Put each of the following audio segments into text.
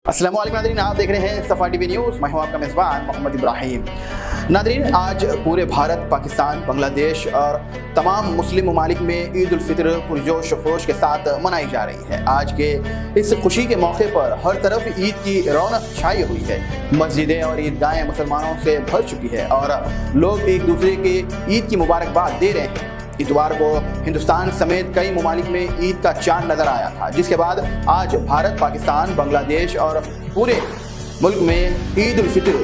अस्सलाम वालेकुम नादरीन, आप देख रहे हैं सफा टीवी न्यूज़। मैं हूं आपका मेज़बान मोहम्मद इब्राहिम। नादरीन, आज पूरे भारत, पाकिस्तान, बांग्लादेश और तमाम मुस्लिम ममालिक में ईद उल फितर पुरजोश खरोश के साथ मनाई जा रही है। आज के इस खुशी के मौके पर हर तरफ ईद की रौनक छाई हुई है। मस्जिदें और ईदगाहें मुसलमानों से भर चुकी है और लोग एक दूसरे के ईद की मुबारकबाद दे रहे हैं। इतवार को हिंदुस्तान समेत कई ममालिक में ईद का चांद नजर आया था, जिसके बाद आज भारत, पाकिस्तान, बांग्लादेश और पूरे मुल्क में ईद उल फितर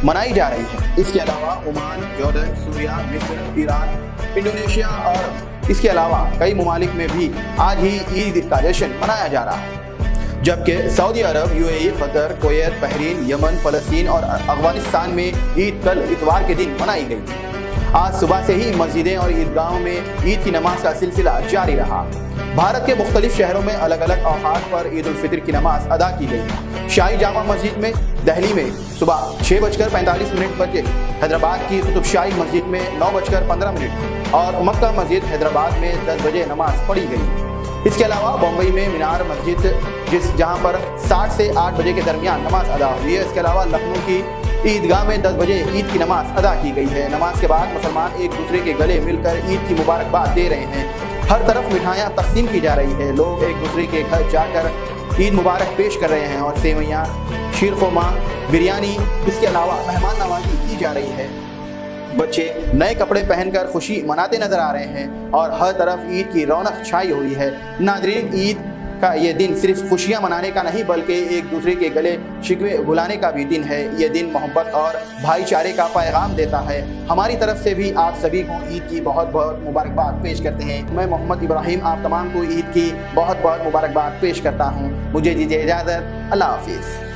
मनाई जा रही है। इसके अलावा ओमान, जॉर्डन, सूरिया, मिस्र, ईरान, इंडोनेशिया और इसके अलावा कई ममालिक में भी आज ही ईद का जश्न मनाया जा रहा है। जबकि Saudi Arab, UAE, Qatar, Kuwait, Bahrain, Yemen, फलस्तीन और अफगानिस्तान में ईद कल इतवार के दिन मनाई गई। आज सुबह से ही मस्जिदें और ईदगाहों में ईद की नमाज का सिलसिला जारी रहा। भारत के मुख्तलिफ शहरों में अलग अलग औकात पर ईद उल फितर की नमाज अदा की गई। शाही जामा मस्जिद में दिल्ली में सुबह 6:45 बजे, हैदराबाद की कुतुबशाही मस्जिद में 9:15 और मक्का मस्जिद हैदराबाद में 10 बजे नमाज पढ़ी गई। इसके अलावा बम्बई में मीनार मस्जिद जहां पर 7 से 8 बजे के दरमियान नमाज अदा हुई है। इसके अलावा लखनऊ की ईदगाह में 10 बजे ईद की नमाज अदा की गई है। नमाज के बाद मुसलमान एक दूसरे के गले मिलकर ईद की मुबारकबाद दे रहे हैं। हर तरफ मिठाइयाँ तकसीम की जा रही है। लोग एक दूसरे के घर जाकर ईद मुबारक पेश कर रहे हैं और सेवैयाँ, शीर खुरमा, बिरयानी, इसके अलावा मेहमान नवाजी की जा रही है। बच्चे नए कपड़े पहनकर खुशी मनाते नजर आ रहे हैं और हर तरफ ईद की रौनक छाई हुई है। नाज़रीन, ईद का ये दिन सिर्फ खुशियां मनाने का नहीं बल्कि एक दूसरे के गले शिकवे बुलाने का भी दिन है। ये दिन मोहब्बत और भाईचारे का पैगाम देता है। हमारी तरफ से भी आप सभी को ईद की बहुत बहुत मुबारकबाद पेश करते हैं। मैं मोहम्मद इब्राहिम आप तमाम को ईद की बहुत बहुत मुबारकबाद पेश करता हूँ। मुझे दीजिए इजाज़त। अल्लाह हाफिज़।